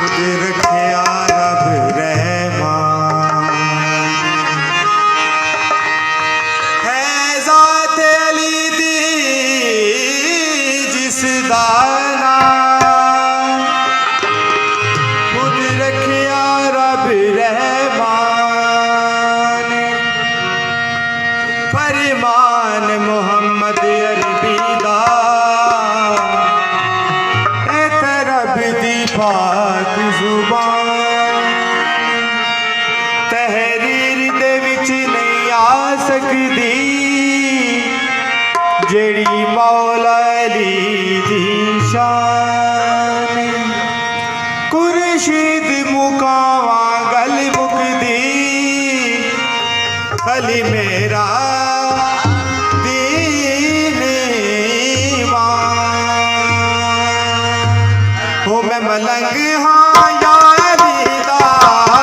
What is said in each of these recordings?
खुद रखिया रब रहमान है ज़ात अली दी जिस दा नाम खुद रखिया रब रहमान फरमान मोहम्मद अरबी दा पाक जुबान तहरीर दे विच नहीं आ सकदी जेड़ी मौला अली दी शान खुर्शीद मुकावा गल मुकदी अली मेरा मलंग हाँ या अली दा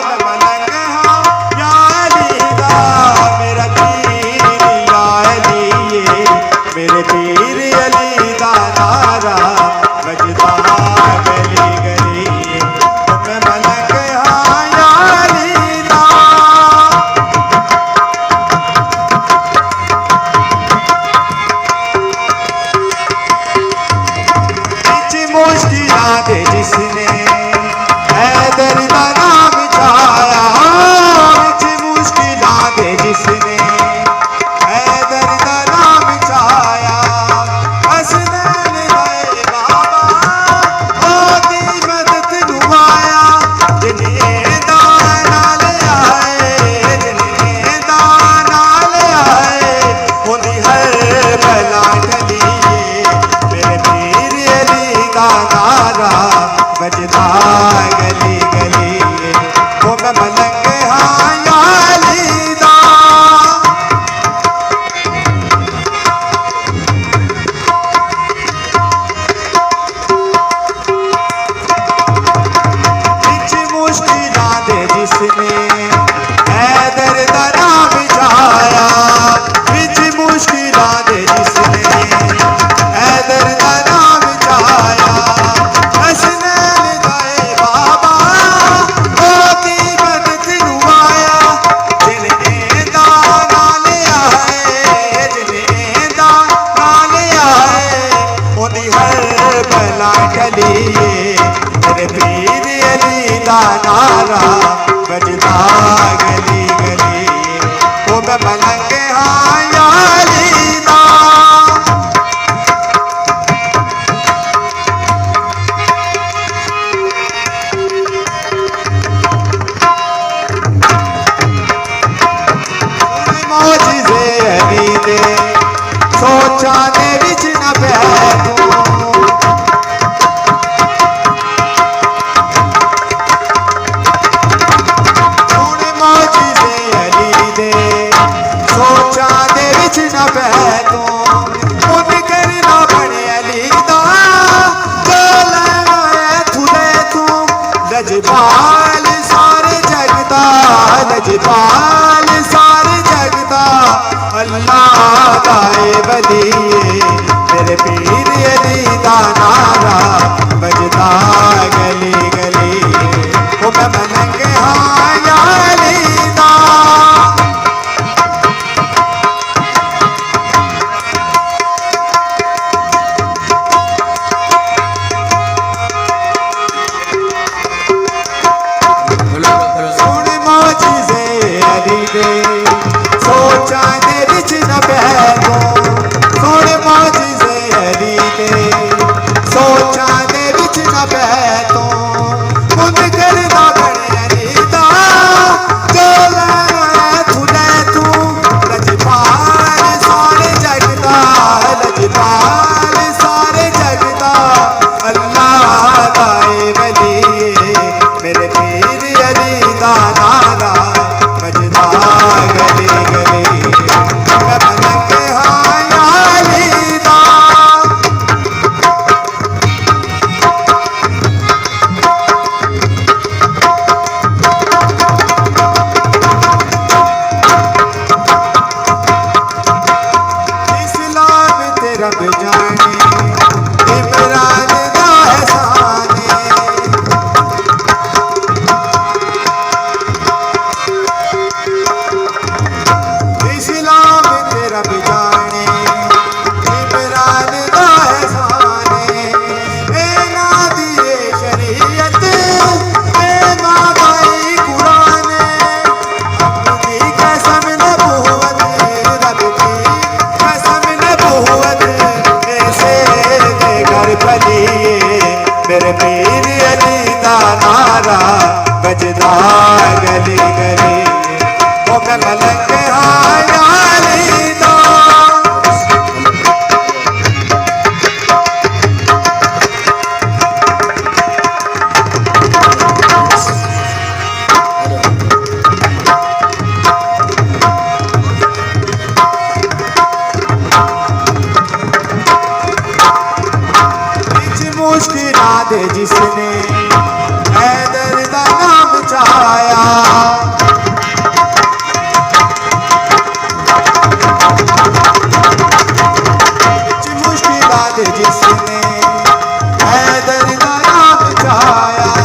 मैं मलंग हाँ या अली दा मेरा पीर या अली मेरे पीर अली दा नारा बजदा गली गली मैं मलंग हाँ या अली दा मुश्किलां दे जिसने हैदर दा नाम छाया विच मुश्किलां दे जिसने हैदर दा नाम छाया हसनैन दे बाबा ओदी मदद लुआया जिन्हें दान नाल आए जिन्हें दान नाल आए उन्दी हर भला टलिए मेरे पीर अली दा नारा बजदा गली गली वो मैं मलंग हाँ या अली दा विच मुश्किलां दे जिसने हैदर दा नाम छाया विच मुश्किलां दे जिसने हैदर दा नाम छाया मेरे पीर अली दा नारा बजदा गली गली वो मैं मलंग हाँ या अली दा मौजिज़े अली दे सोचा दे विच न पै लजपाल सारे जगदा लजपाल सारे जगदा अल्लाह दाए वली मेरे पीर अली दा नारा बजदा गली गली वो मैं मलंग हाँ या अली दा सोचा दे विच न पै तूं सोने मौजिज़े अली दे सोचा दे विच न मेरे पीर अली दा नारा बजदा गली गली ओ मैं मलंग हाँ या अली दा। मुश्किलात जिसने हैदर दा नाम चाया मुश्किलात जिसने हैदर दा नाम चाया